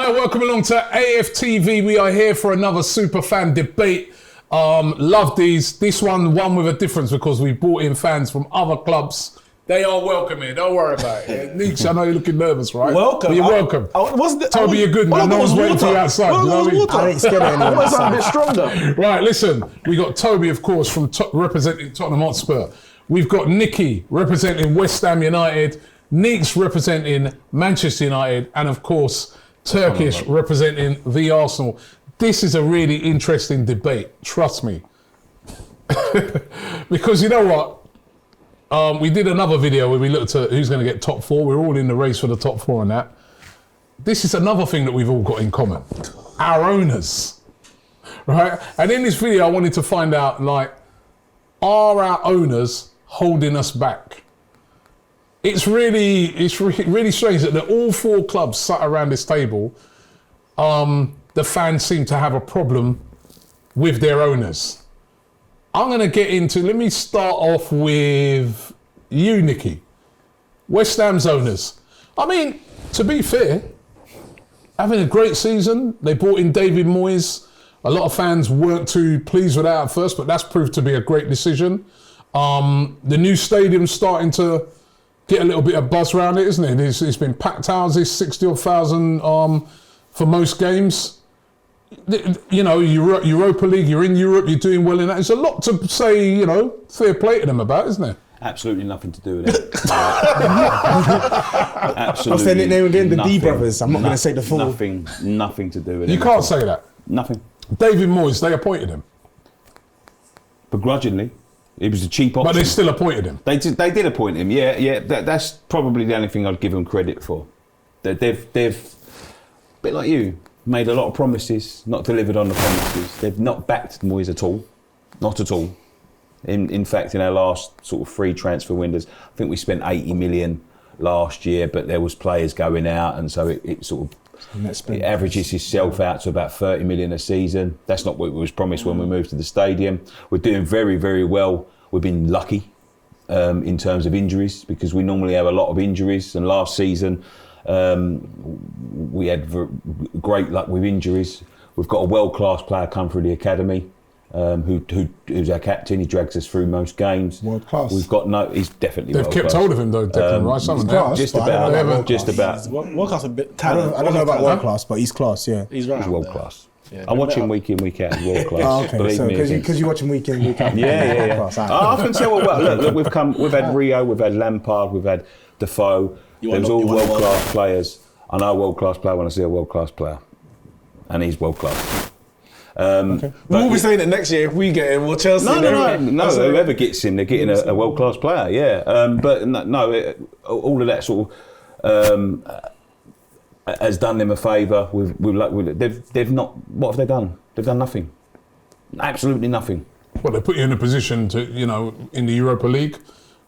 Hi, welcome along to AFTV. We are here for another super fan debate. Love these. This one with a difference because we brought in fans from other clubs. They are welcome here. Don't worry about it. Neeks, I know you're looking nervous, right? Welcome. But you're welcome. Toby, you're good, man. No one's waiting for you outside. You know what I mean? I ain't scared of anyone. I sound a bit stronger. Right, listen. We got Toby, of course, from representing Tottenham Hotspur. We've got Nicky representing West Ham United. Neeks representing Manchester United. And, of course, Turkish representing the Arsenal. This is a really interesting debate. Trust me. Because you know what? We did another video where we looked at who's going to get top four. We're all in the race for the top four and that. This is another thing that we've all got in common. Our owners, right? And in this video, I wanted to find out, like, are our owners holding us back? It's really strange that all four clubs sat around this table, the fans seem to have a problem with their owners. I'm going to get into, let me start off with you, Nicky. West Ham's owners. I mean, to be fair, having a great season. They brought in David Moyes. A lot of fans weren't too pleased with that at first, but that's proved to be a great decision. The new stadium's starting to get a little bit of buzz around it, isn't it? It's been packed houses, 60,000 for most games. You know, Europa League, you're in Europe, you're doing well in that. There's a lot to say, you know, fair play to them about, isn't there? Absolutely nothing to do with it. Absolutely. I'll say nickname again, the nothing. D brothers. I'm not going to say the full. Nothing to do with it. You can't say that. Nothing. David Moyes, they appointed him. Begrudgingly. It was a cheap option. But they still appointed him. They did appoint him, yeah. That's probably the only thing I'd give them credit for. They've a bit like you, made a lot of promises, not delivered on the promises. They've not backed Moyes at all. Not at all. In fact, in our last sort of free transfer windows, I think we spent 80 million last year, but there was players going out, and so it sort of it averages itself out to about 30 million a season. That's not what was promised when we moved to the stadium. We're doing very, very well. We've been lucky in terms of injuries, because we normally have a lot of injuries, and last season we had great luck with injuries. We've got a world-class player come through the academy, who's our captain. He drags us through most games. World class. He's definitely. They've kept hold of him though, Declan Rice, haven't they? Just about. World class a bit. I don't know about world class, but he's class, yeah. He's right. He's world class. Yeah, I watch him week in, week out. He's world class. Oh, okay. Believe So me. because you watch him week in, week out. Yeah. I can tell. Well, look, we've had Rio, we've had Lampard, we've had Defoe. There's all world class players. I know a world class player when I see a world class player, and he's world class. Okay. We'll be saying it next year if we get him. We'll Chelsea. No. Whoever gets him, they're getting a world class player. Yeah, but all of that sort of has done them a favour. They've not. What have they done? They've done nothing. Absolutely nothing. Well, they put you in a position to, you know, in the Europa League.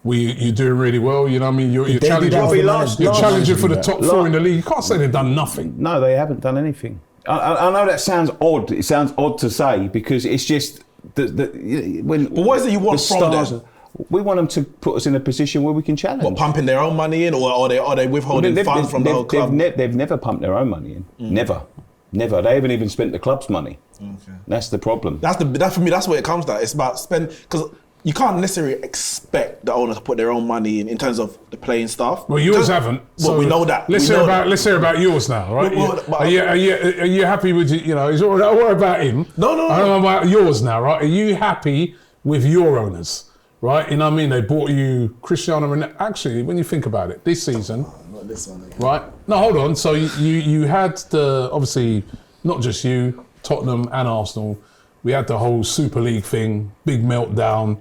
You're doing really well, you know what I mean? You're challenging for the top four in the league. You can't say they've done nothing. No, they haven't done anything. I know that sounds odd. It sounds odd to say, because it's just when. But what is it you want from them? We want them to put us in a position where we can challenge. What, pumping their own money in, or are they withholding funds from the whole club? They've never pumped their own money in. Never. They haven't even spent the club's money. Okay. That's the problem. That's for me. That's where it comes to. It's about because you can't necessarily expect the owner to put their own money in terms of the playing staff. Well, yours haven't. Well, we know that. Let's hear about yours now, right? Are you happy with, you know? Don't worry about him. No. I don't know about yours now, right? Are you happy with your owners, right? You know what I mean? They bought you Cristiano Ronaldo. Actually, when you think about it, this season, not this one, right? No, hold on. So you had obviously not just you, Tottenham and Arsenal. We had the whole Super League thing, big meltdown.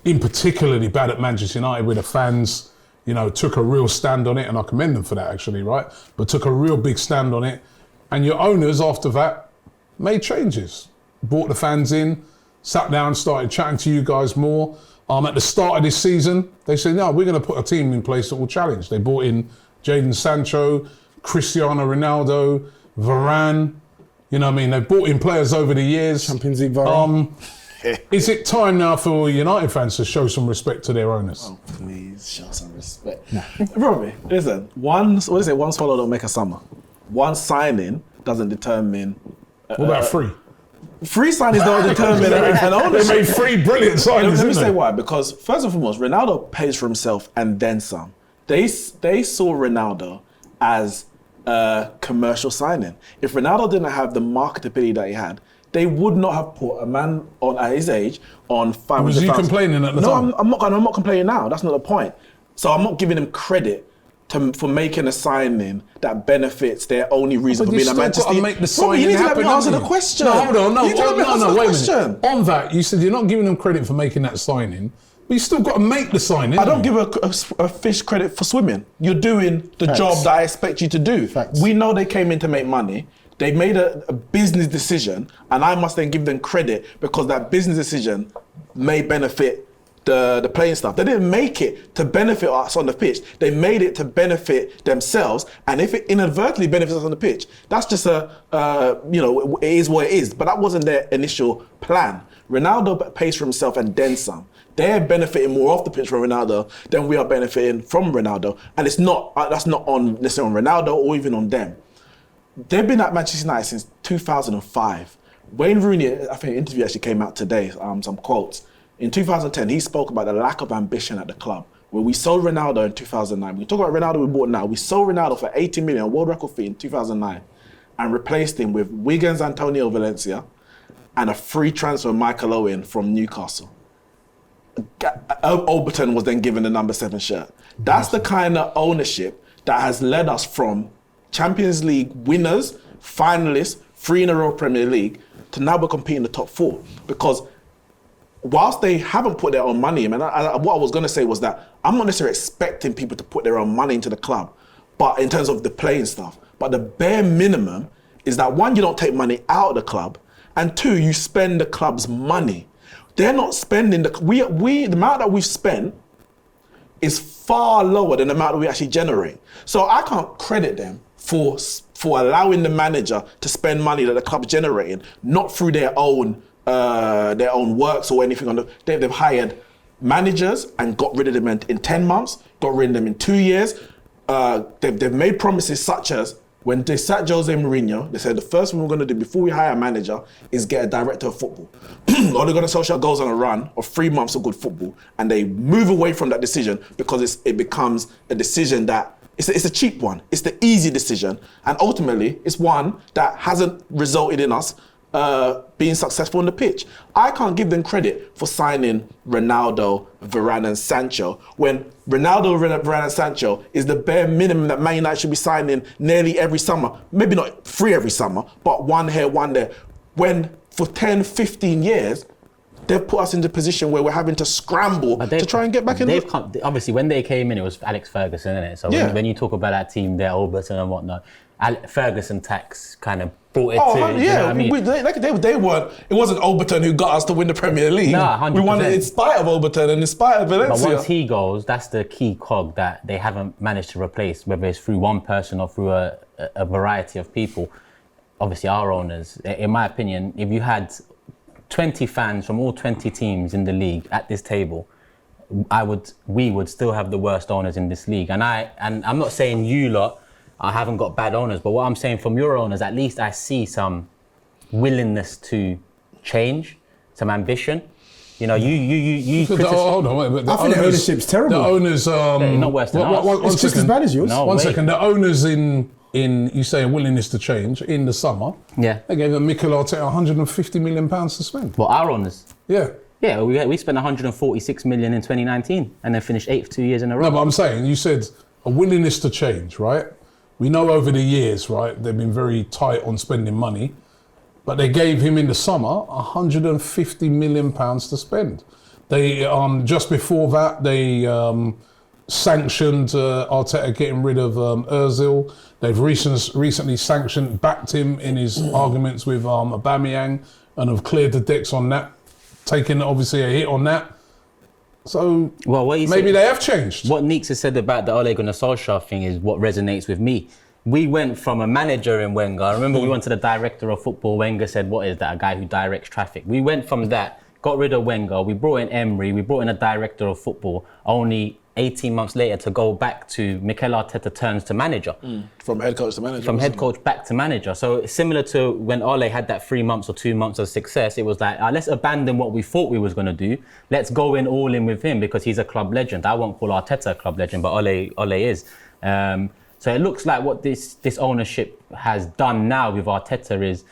In particularly bad at Manchester United, where the fans, you know, took a real stand on it, and I commend them for that actually, right? But took a real big stand on it. And your owners after that made changes. Brought the fans in, sat down, started chatting to you guys more. At the start of this season, they said, no, we're going to put a team in place that will challenge. They brought in Jadon Sancho, Cristiano Ronaldo, Varane. You know what I mean? They brought in players over the years. Champions League Varane. Is it time now for United fans to show some respect to their owners? Oh, please show some respect. Probably. Listen, one swallow don't make a summer. one signing doesn't determine. What about free? Free signings don't determine an ownership. They made 3 brilliant signings, Let me didn't say they? why. Because first and foremost, Ronaldo pays for himself and then some. They saw Ronaldo as a commercial signing. If Ronaldo didn't have the marketability that he had, they would not have put a man on at his age on 500,000. Was you complaining at the time? No, I'm not complaining now. That's not the point. So I'm not giving him credit for making a signing that benefits their only reason But for you being a still Manchester. got to make the Bro, signing you need to let happen, me answer haven't the you? question. No, hold on, no, You need to let me answer the wait a question. minute. On that, you said you're not giving them credit for making that signing, but you still got to make the signing. I don't give a fish credit for swimming. You're doing the job that I expect you to do. Facts. We know they came in to make money. They made a business decision, and I must then give them credit because that business decision may benefit the playing staff. They didn't make it to benefit us on the pitch. They made it to benefit themselves, and if it inadvertently benefits us on the pitch, that's just it is what it is. But that wasn't their initial plan. Ronaldo pays for himself and then some. They're benefiting more off the pitch from Ronaldo than we are benefiting from Ronaldo, and it's not that's not on necessarily on Ronaldo or even on them. They've been at Manchester United since 2005. Wayne Rooney, I think an interview actually came out today, some quotes. In 2010, he spoke about the lack of ambition at the club. Where we sold Ronaldo in 2009. We talk about Ronaldo we bought now. We sold Ronaldo for 80 million, a world record fee in 2009, and replaced him with Wigan's Antonio Valencia and a free transfer Michael Owen from Newcastle. Overton was then given the number 7 shirt. That's the kind of ownership that has led us from Champions League winners, finalists, 3 in a row Premier League, to now we're competing in the top 4. Because whilst they haven't put their own money in, and what I was going to say was that I'm not necessarily expecting people to put their own money into the club, but in terms of the playing stuff. But the bare minimum is that 1, you don't take money out of the club, and 2, you spend the club's money. They're not spending the amount that we've spent is far lower than the amount that we actually generate. So I can't credit them for allowing the manager to spend money that the club's generating, not through their own works or anything. They've hired managers and got rid of them in 10 months, got rid of them in 2 years. They've made promises such as when they sat Jose Mourinho, they said the first thing we're going to do before we hire a manager is get a director of football. Ole Gunnar Solskjaer goes on a run of 3 months of good football, and they move away from that decision because it becomes a decision that it's a cheap one. It's the easy decision, and ultimately it's one that hasn't resulted in us being successful on the pitch. I can't give them credit for signing Ronaldo, Varane and Sancho when Ronaldo, Varane and Sancho is the bare minimum that Man United should be signing nearly every summer. Maybe not 3 every summer, but 1 here, 1 there. When for 10, 15 years, they've put us in the position where we're having to scramble to try and get back in. Obviously, when they came in, it was Alex Ferguson, innit? So when you talk about that team there, Overton and whatnot, Ferguson tax kind of brought it to. Yeah, you know what I mean? they weren't. It wasn't Overton who got us to win the Premier League. No, 100%. We won it in spite of Overton and in spite of Valencia. But once he goes, that's the key cog that they haven't managed to replace, whether it's through one person or through a variety of people. Obviously, our owners, in my opinion, if you had 20 fans from all 20 teams in the league at this table, we would still have the worst owners in this league. And I'm not saying you lot I haven't got bad owners, but what I'm saying from your owners, at least I see some willingness to change, some ambition. You know, you hold on, wait, but the I think the ownership's terrible. The owners, not worse than us. one It's just as bad as yours. No, One wait. second, the owners in you say a willingness to change in the summer. Yeah. They gave Mikel Arteta 150 million pounds to spend. Well, our owners. Yeah. Yeah, we spent 146 million in 2019 and then finished 8th 2 years in a row. No, but I'm saying, you said a willingness to change, right? We know over the years, right, they've been very tight on spending money, but they gave him in the summer 150 million pounds to spend. They just before that they sanctioned Arteta getting rid of Ozil. They've recently backed him in his arguments with Aubameyang and have cleared the decks on that, taking obviously a hit on that. So maybe they have changed. What Neeks has said about the Ole Gunnar Solskjaer thing is what resonates with me. We went from a manager in Wenger. I remember we went to the director of football. Wenger said, what is that? A guy who directs traffic. We went from that, got rid of Wenger. We brought in Emery. We brought in a director of football. Only 18 months later to go back to Mikel Arteta turns to manager. From head coach to manager. From head coach back to manager. So similar to when Ole had that 3 months or 2 months of success, it was like, let's abandon what we thought we was going to do. Let's go in all in with him because he's a club legend. I won't call Arteta a club legend, but Ole is. So it looks like what this ownership has done now with Arteta is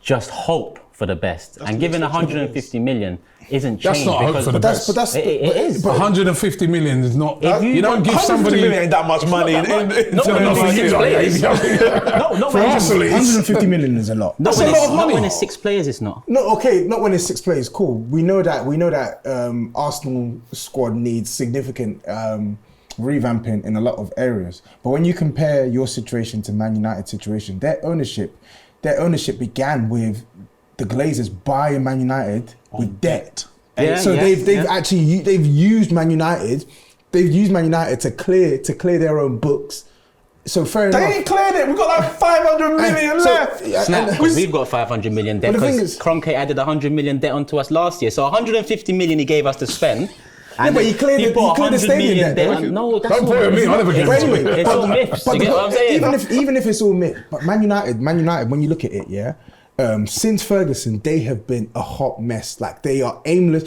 just hope for the best. And giving 150 million isn't change. That's not hope for the best. It is. But 150 million is not. You don't give 150 somebody. million ain't that much money. Not No, when for it's you, 6 players. no, For Arsenal, 150 million is a lot. Not That's when a it's lot of money. Not when it's 6 players, it's not. No, okay, not when it's 6 players. Cool. We know that Arsenal squad needs significant revamping in a lot of areas. But when you compare your situation to Man United's situation, their ownership began with the Glazers buying Man United with debt. They've used Man United. They've used Man United to clear their own books. So fair enough. They ain't cleared it. We've got like 500 million left. Snap, because we've got 500 million debt But the thing because is- Kroenke added 100 million debt onto us last year. So 150 million he gave us to spend. And but he cleared the bought 100 stadium million debt. No, that's Don't all. point at me, I never give But it to anyway, you. It's all myths. You get what I'm saying? Even if it's all myth, but Man United, when you look at it, since Ferguson, they have been a hot mess. Like they are aimless.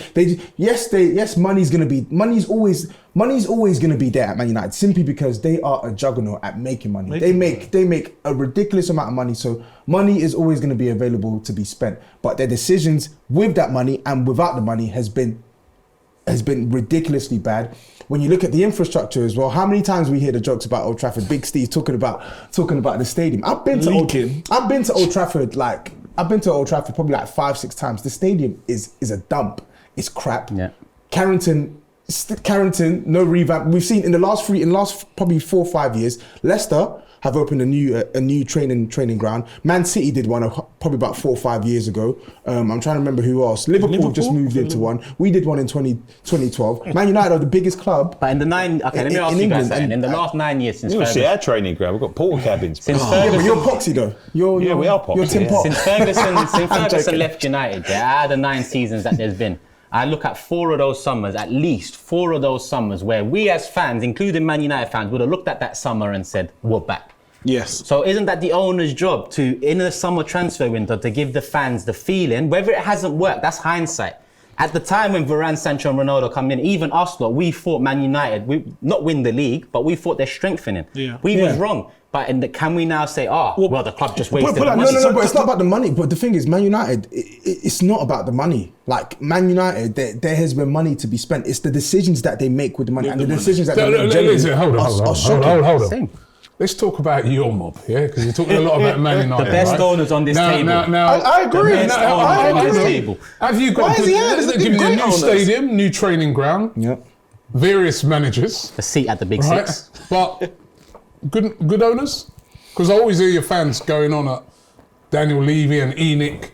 Money's always gonna be there at Man United simply because they are a juggernaut at making money. They make a ridiculous amount of money. So money is always gonna be available to be spent. But their decisions with that money and without the money has been ridiculously bad. When you look at the infrastructure as well, how many times we hear the jokes about Old Trafford? Big Steve talking about the stadium. I've been to Old Trafford probably like 5-6 times. The stadium is a dump. It's crap. Yeah. Carrington, no revamp. We've seen in the last probably 4 or 5 years, Leicester have opened a new training ground. Man City did one probably about 4 or 5 years ago. I'm trying to remember who else. Liverpool just moved into one. We did one in 2012. Man United are the biggest club. But in the let me ask you guys something. In the last 9 years since You see Ferguson, our training ground. We've got porta cabins. since Yeah, but Ferguson, you're Poxy though. we are Poxy, You're Tim yeah. Pop. since Ferguson joking. left United, out of the 9 seasons that there's been, I look at 4 of those summers, at least 4 of those summers, where we as fans, including Man United fans, would have looked at that summer and said, we're back. Yes. So isn't that the owner's job to, in the summer transfer window, to give the fans the feeling, whether it hasn't worked, that's hindsight. At the time when Varane, Sancho and Ronaldo come in, even us lot, we thought Man United, we not win the league, but we thought they're strengthening. Yeah. We was wrong. But can we now say, well, the club just wasted But money? no, but it's not about the money. But the thing is, Man United, it's not about the money. Like Man United, there has been money to be spent. It's the decisions that they make with the money and the decisions that they make. Hold on. Same. Let's talk about your mob, yeah? Because you're talking a lot about Man United. The best right? owners on this table. Now, I agree. The best Now, owners on this agree. table. Have you got Why is he here? There's giving you a great new owners. stadium, new training ground, Yep. various managers, The seat at the big right? 6. But good owners? Because I always hear your fans going on at Daniel Levy and Enoch,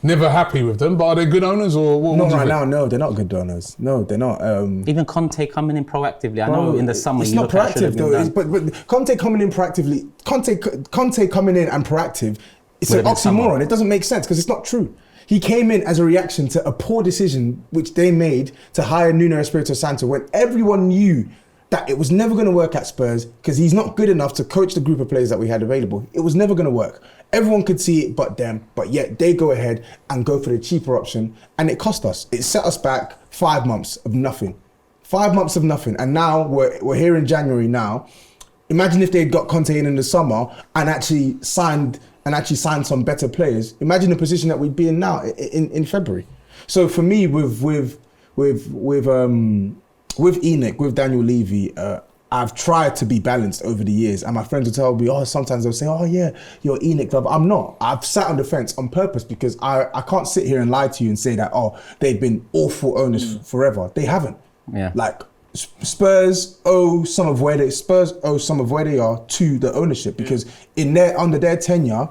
never happy with them, but are they good owners or what? Not do you right think? now. No, they're not good donors. No, they're not. Even Conte coming in proactively. I know in the summer it's you not look at should have proactive been though. done. But Conte coming in proactively, Conte coming in and proactive. It's Would an have been summer. oxymoron. It doesn't make sense because it's not true. He came in as a reaction to a poor decision which they made to hire Nuno Espirito Santo when everyone knew that it was never going to work at Spurs because he's not good enough to coach the group of players that we had available. It was never going to work. Everyone could see it but them, but yet they go ahead and go for the cheaper option and it cost us. It set us back 5 months of nothing. 5 months of nothing. And now we're here in January now. Imagine if they'd got Conte in the summer and actually signed some better players. Imagine the position that we'd be in now in February. So for me, with Enoch, with Daniel Levy, I've tried to be balanced over the years, and my friends will tell me, sometimes they'll say, yeah, you're Enoch. I'm not. I've sat on the fence on purpose because I can't sit here and lie to you and say that, they've been awful owners forever. They haven't. Yeah. Like Spurs owe some of where they are to the ownership because under their tenure,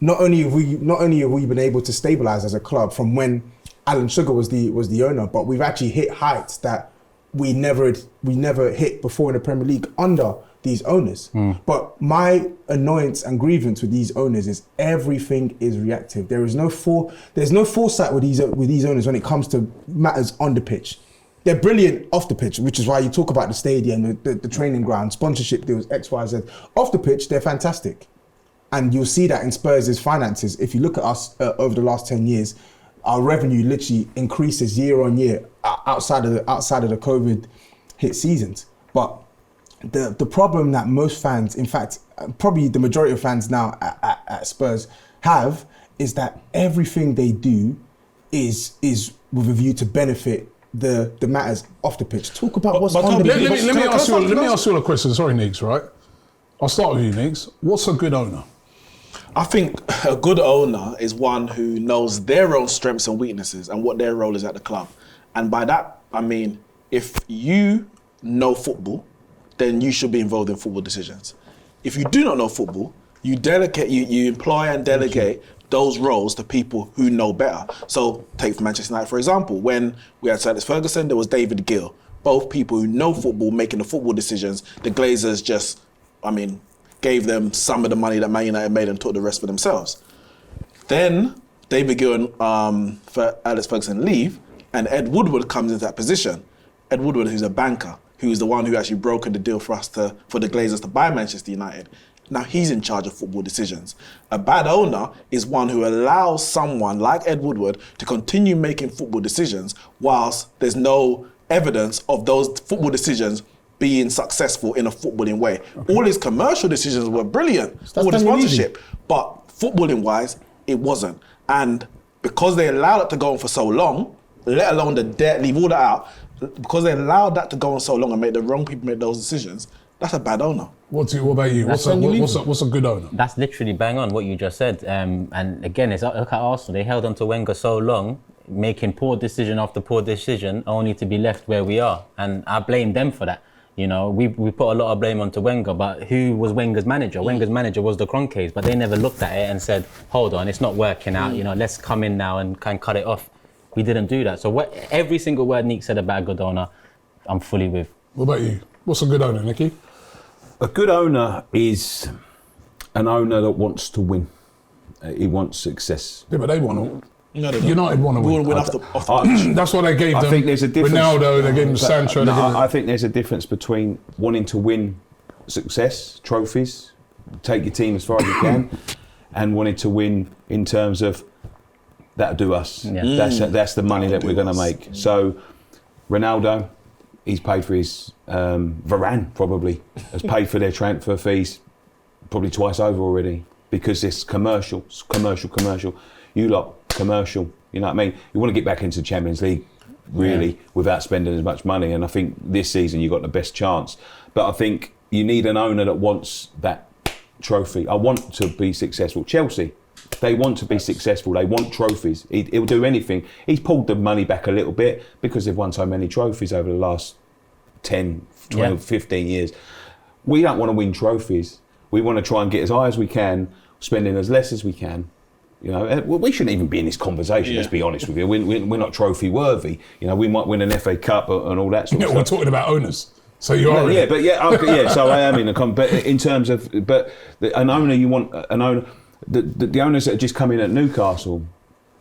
not only have we been able to stabilize as a club from when Alan Sugar was the owner, but we've actually hit heights that we never hit before in the Premier League under these owners. But my annoyance and grievance with these owners is everything is reactive. There's no foresight with these owners when it comes to matters on the pitch. they're brilliant off the pitch, which is why you talk about the stadium, the training ground, sponsorship deals, X, Y, Z. Off the pitch, they're fantastic. And you'll see that in Spurs' finances. If you look at us over the last 10 years, our revenue literally increases year on year outside of the COVID hit seasons. But the problem that most fans, in fact, probably the majority of fans now at Spurs have, is that everything they do is with a view to benefit the matters off the pitch. Talk about what's on the pitch. Let me ask you a question. Sorry, Neeks, right? I'll start with you, Neeks. What's a good owner? I think a good owner is one who knows their own strengths and weaknesses and what their role is at the club. And by that, I mean, if you know football, then you should be involved in football decisions. If you do not know football, you employ and delegate those roles to people who know better. So take for Manchester United, for example, when we had Sir Alex Ferguson, there was David Gill. Both people who know football making the football decisions. The Glazers just, gave them some of the money that Man United made and took the rest for themselves. Then David Gill and Alex Ferguson leave, and Ed Woodward comes into that position. Ed Woodward, who's a banker, who's the one who actually brokered the deal for the Glazers to buy Manchester United. Now he's in charge of football decisions. A bad owner is one who allows someone like Ed Woodward to continue making football decisions whilst there's no evidence of those football decisions being successful in a footballing way. Okay. All his commercial decisions were brilliant, all the sponsorship, but footballing wise, it wasn't. And because they allowed it to go on for so long, let alone the debt, leave all that out, because they allowed that to go on so long and make the wrong people make those decisions, that's a bad owner. What about you? What's a good owner? That's literally bang on what you just said. And again, look at Arsenal. They held on to Wenger so long, making poor decision after poor decision, only to be left where we are. And I blame them for that. You know, we put a lot of blame onto Wenger, but who was Wenger's manager? Wenger's manager was the Kroenkes, but they never looked at it and said, hold on, it's not working out, let's come in now and cut it off. We didn't do that. So every single word Nick said about a good owner, I'm fully with. What about you? What's a good owner, Nicky? A good owner is an owner that wants to win. He wants success. Yeah, but they want to. No, they don't. United want to win. Off the pitch. That's why they gave them. I think there's a difference. Ronaldo, they gave them Sancho. I think there's a difference between wanting to win success, trophies, take your team as far as you can, and wanting to win in terms of that'll do us. Yeah. That's the money that we're going to make. So Ronaldo, he's paid for his Varane probably has paid for their transfer fees probably twice over already because it's commercial. You lot commercial. You know what I mean? You want to get back into the Champions League really without spending as much money. And I think this season you got the best chance. But I think you need an owner that wants that trophy. I want to be successful. Chelsea, they want to be successful. They want trophies. He'll do anything. He's pulled the money back a little bit because they've won so many trophies over the last 10, 12, 15 years. We don't want to win trophies. We want to try and get as high as we can, spending as less as we can. You know, we shouldn't even be in this conversation, let's be honest with you. We're not trophy worthy. You know, we might win an FA Cup and all that sort of stuff. We're talking about owners. So you are. So I am in a but in terms of, an owner, you want an owner, the owners that just come in at Newcastle,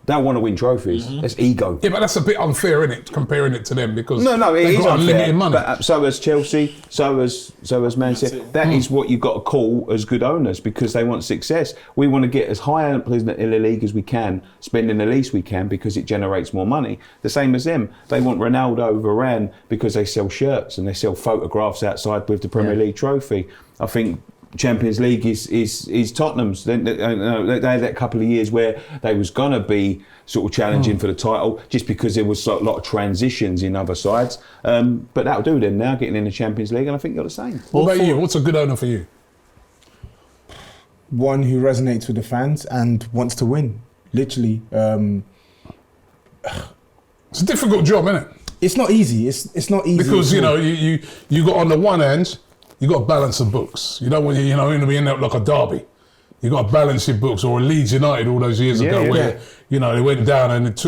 don't want to win trophies. That's ego. Yeah, but that's a bit unfair, isn't it? Comparing it to them because it they've is got unfair. unlimited money. But so has Chelsea, so has Man City. That is what you've got to call as good owners because they want success. We want to get as high up in the league as we can, spending the least we can because it generates more money. The same as them. They want Ronaldo, Varane because they sell shirts and they sell photographs outside with the Premier League trophy. I think Champions League is Tottenham's. They had that couple of years where they was gonna be sort of challenging for the title, just because there was a lot of transitions in other sides. But that'll do them now, getting in the Champions League, and I think you're the same. What about you? What's a good owner for you? One who resonates with the fans and wants to win. Literally. It's a difficult job, isn't it? It's not easy. It's not easy because you got on the one hand. You got to balance the books. You don't want to be in there like a derby. You got to balance your books, or a Leeds United all those years ago where they went down and it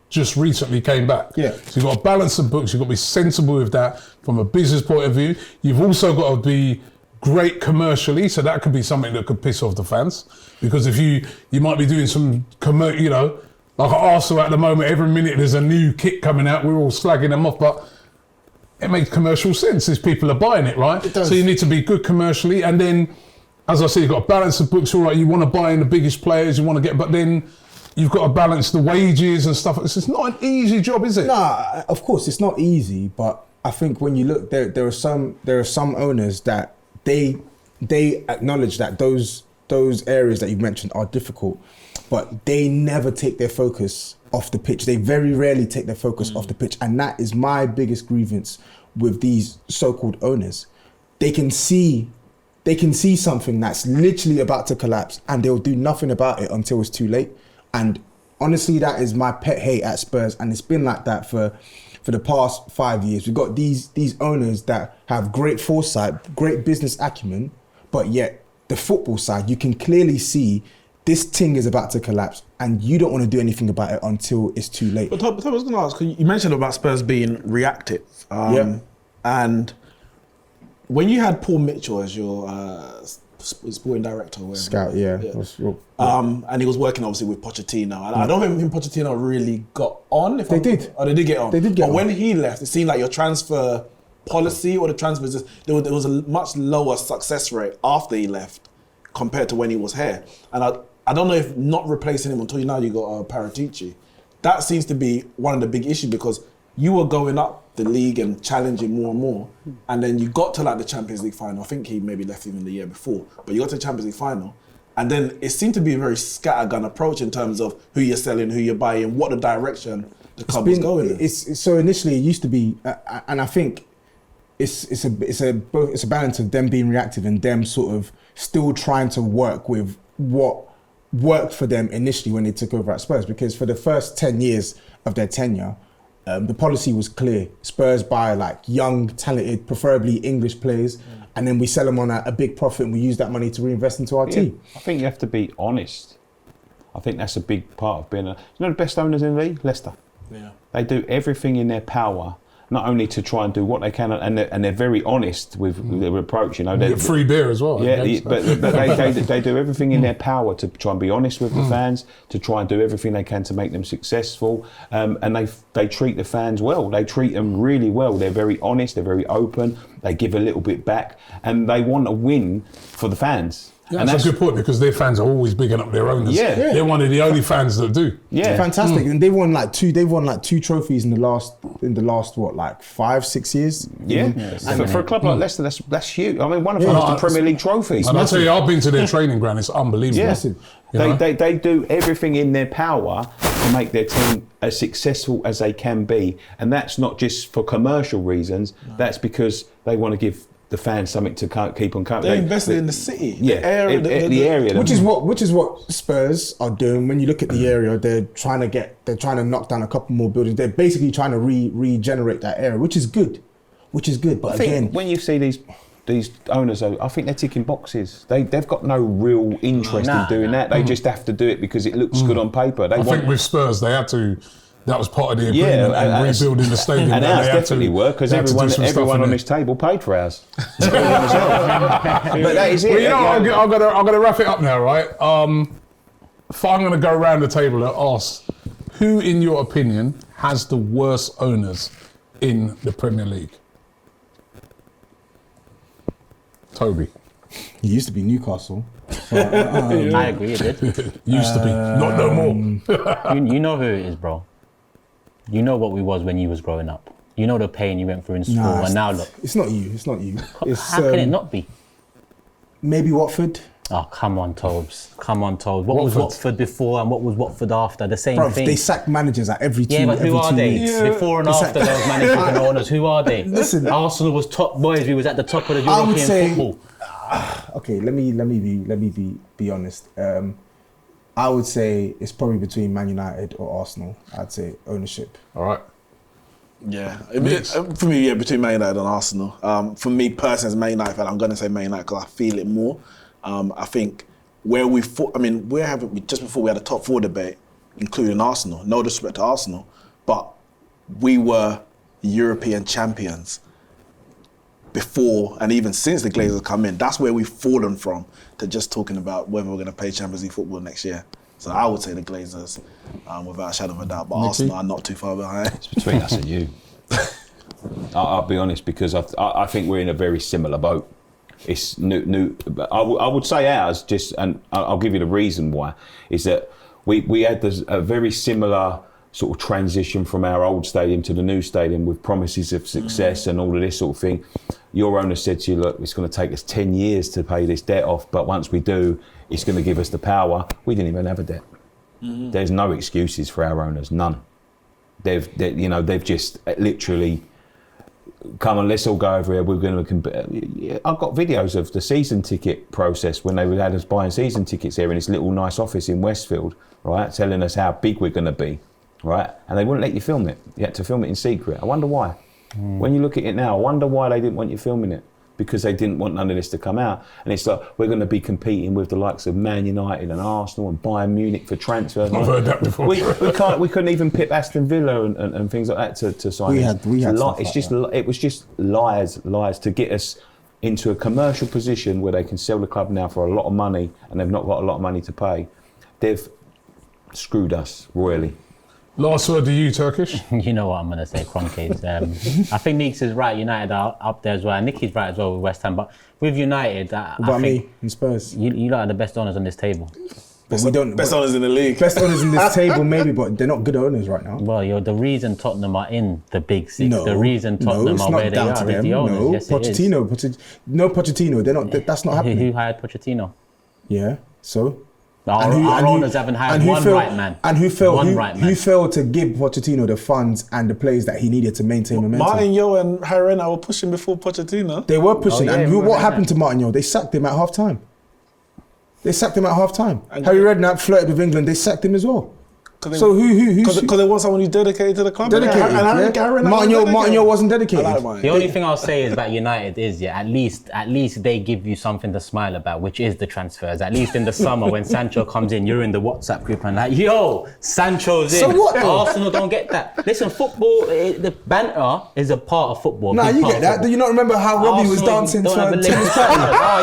just recently came back. Yeah. So you've got to balance the books. You've got to be sensible with that from a business point of view. You've also got to be great commercially, so that could be something that could piss off the fans because if you might be doing some like at Arsenal at the moment, every minute there's a new kit coming out. We're all slagging them off, but it makes commercial sense if people are buying it, right? It does. So you need to be good commercially, and then, as I said, you've got to balance the books. All right, you want to buy in the biggest players, you want to get, but then you've got to balance the wages and stuff. It's not an easy job, is it? Nah, of course it's not easy, but I think when you look, there are some owners that they acknowledge that those areas that you mentioned are difficult, but they never take their focus off the pitch. They very rarely take their focus off the pitch, and that is my biggest grievance with these so-called owners. They can see something that's literally about to collapse, and they'll do nothing about it until it's too late. And honestly, that is my pet hate at Spurs, and it's been like that for the past 5 years. We've got these owners that have great foresight, great business acumen, but yet the football side, you can clearly see this thing is about to collapse, and you don't want to do anything about it until it's too late. But Toby, I was going to ask, 'cause you mentioned about Spurs being reactive. And when you had Paul Mitchell as your sporting director, or whatever, Scout, yeah. And he was working obviously with Pochettino. And I don't think him and Pochettino really got on. They did. Oh, they did get on. They did get but on. when he left, it seemed like your transfer policy or the transfers, there was a much lower success rate after he left compared to when he was here. And I don't know if not replacing him until now you got Paratici. That seems to be one of the big issues, because you were going up the league and challenging more and more, and then you got to like the Champions League final. I think he maybe left even the year before, but you got to the Champions League final, and then it seemed to be a very scattergun approach in terms of who you're selling, who you're buying, what the direction the club was going in. So initially it used to be, and I think it's a balance of them being reactive and them sort of still trying to work with what worked for them initially when they took over at Spurs, because for the first 10 years of their tenure, the policy was clear. Spurs buy like young, talented, preferably English players, and then we sell them on a big profit, and we use that money to reinvest into our team. I think you have to be honest. I think that's a big part of being the best owners in the league? Leicester. Yeah. They do everything in their power, not only to try and do what they can, and they're very honest with their approach. You know, You get free beer as well. yeah, but they do everything in their power to try and be honest with the fans, to try and do everything they can to make them successful, and they treat the fans well. They treat them really well. They're very honest. They're very open. They give a little bit back, and they want to win for the fans. Yeah, and that's a good point, because their fans are always bigging up their owners. Yeah. They're one of the only fans that do. Yeah, Fantastic. And they've won like two trophies in the last what, like 5-6 years? Yeah. For a club like Leicester, that's huge. I mean, one of them is the Premier League trophies. And I'll tell you, I've been to their training ground. It's unbelievable. Yes, You they do everything in their power to make their team as successful as they can be, and that's not just for commercial reasons. No. That's because they want to give the fans something to keep on coming. They invested in the city, the area, the area, which is what Spurs are doing. When you look at the area, they're trying to knock down a couple more buildings. They're basically trying to regenerate that area, which is good. But I think again, when you see these owners, I think they're ticking boxes. They've got no real interest in doing that. They just have to do it because it looks good on paper. I think with Spurs, they had to. That was part of the agreement, and rebuilding the stadium. And ours definitely were, because everyone on this table paid for ours. But that is it. Well, you know, I'm gonna wrap it up now, right? I'm gonna go around the table and ask, who, in your opinion, has the worst owners in the Premier League? Toby. he used to be Newcastle. So, I agree, it did. Used to be, not no more. You know who it is, bro. You know what we was when you was growing up. You know the pain you went through in school, and now look. It's not you. It's not you. It's, How can it not be? Maybe Watford. Oh, come on, Tobes. Come on, Tobes. What was Watford before and what was Watford after? The same thing. They sack managers at every Yeah, but who are they? Before and after those managers and owners, who are they? Listen, Arsenal was top boys. We was at the top of the European football. Okay, let me be honest. I would say it's probably between Man United or Arsenal. I'd say ownership. All right. Yeah, for me, between Man United and Arsenal. For me personally, as a Man United fan, I'm going to say Man United because I feel it more. I think where we fought, just before we had a top four debate, including Arsenal. No disrespect to Arsenal, but we were European champions before and even since the Glazers come in. That's where we've fallen from to just talking about whether we're going to play Champions League football next year. So I would say the Glazers, without a shadow of a doubt. But Nicky? Arsenal are not too far behind. It's between us and you. I'll be honest, because I think we're in a very similar boat. It's new. I would say ours, just, and I'll give you the reason why, is that we had a very similar sort of transition from our old stadium to the new stadium with promises of success and all of this sort of thing. Your owner said to you, look, it's going to take us 10 years to pay this debt off, but once we do, it's going to give us the power. We didn't even have a debt. There's no excuses for our owners, none. They've just literally come on, let's all go over here. We're going to. I've got videos of the season ticket process when they had us buying season tickets here in this little nice office in Westfield, right? Telling us how big we're going to be, right? And they wouldn't let you film it. You had to film it in secret. I wonder why. When you look at it now, I wonder why they didn't want you filming it. Because they didn't want none of this to come out. And it's like, we're going to be competing with the likes of Man United and Arsenal and Bayern Munich for transfers. I've heard that before. We couldn't even pip Aston Villa and things like that to sign. We had stuff it's like just that. It was just lies to get us into a commercial position where they can sell the club now for a lot of money, and they've not got a lot of money to pay. They've screwed us royally. Last word to you, Turkish. You know what I'm going to say, Cronkies. I think Neeks is right. United are up there as well. And Nicky's right as well with West Ham. But with United, I What about think me and Spurs? you lot are the best owners on this table. But we don't. Best owners in the league. Best owners in this table, maybe, but they're not good owners right now. Well, you're the reason Tottenham are in the Big Six. No, the reason Tottenham it's are not where they down are to is them. the owners. No, Yes, it is. Pochettino. They're not. That's not Who happening. hired Pochettino? Yeah. So. Our owners haven't hired one right man. And who failed? One right man. Who failed to give Pochettino the funds and the players that he needed to maintain momentum? Martin Yo and Harena were pushing before Pochettino. They were pushing. Oh, yeah, and we what were happened to Martin Yo? They sacked him at half time. Harry Redknapp flirted with England. They sacked him as well. So who? Because they want someone who's dedicated to the club. Dedicated. And Martin Yo wasn't dedicated. I like Martin. The only thing I'll say is about United is, at least they give you something to smile about, which is the transfers. At least in the summer when Sancho comes in, you're in the WhatsApp group and like, yo, Sancho's in. So what though? Arsenal don't get that. Listen, football, the banter is a part of football. Nah, big you part get of that. football. Do you not remember how Robbie was Arsenal dancing don't have a to leg his to partner? stand. Oh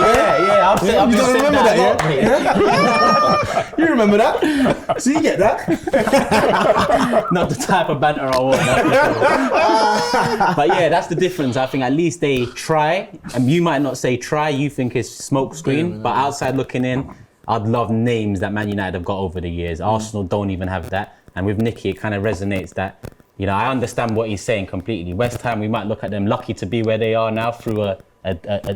yeah. You don't remember that, mate. yeah? You remember that? So you get that? Not the type of banter I want. But yeah, that's the difference. I think at least they try. And you might not say try, you think it's smoke screen, but outside looking in, I'd love names that Man United have got over the years. Arsenal don't even have that. And with Nicky, it kind of resonates that, I understand what he's saying completely. West Ham, we might look at them lucky to be where they are now through a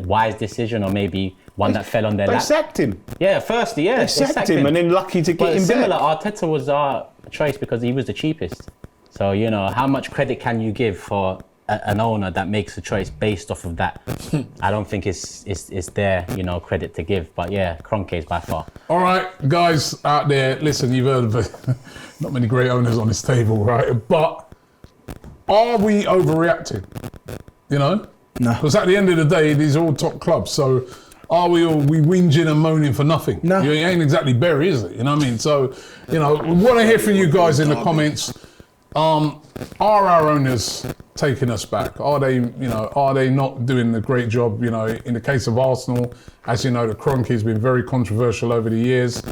wise decision, or maybe one that fell on their They lap. sacked him. Yeah, firstly, yeah. They sacked him and then lucky to get But him similar, back. Arteta was our choice because he was the cheapest. So, how much credit can you give for an owner that makes a choice based off of that? I don't think it's their, credit to give. But yeah, Kroenke's by far. All right, guys out there, listen, you've heard of not many great owners on this table, right? But are we overreacting? No. Because at the end of the day, these are all top clubs. So are we whinging and moaning for nothing? No. It ain't exactly Berry, is it? You know what I mean? So, we want to hear from you guys in the comments. Are our owners taking us back? Are they not doing a great job? In the case of Arsenal, as you know, the Kroenke's been very controversial over the years.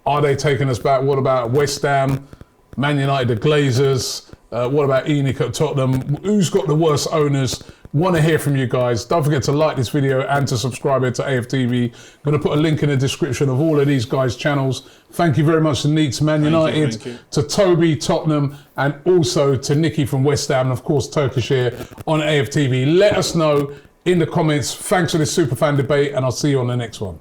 Are they taking us back? What about West Ham, Man United, the Glazers? What about Enoch at Tottenham? Who's got the worst owners? Want to hear from you guys. Don't forget to like this video and to subscribe here to AFTV. Going to put a link in the description of all of these guys' channels. Thank you very much to Neeks, Man United, thank you. to Toby, Tottenham, and also to Nicky from West Ham, and of course Turkish here on AFTV. Let us know in the comments. Thanks for this super fan debate, and I'll see you on the next one.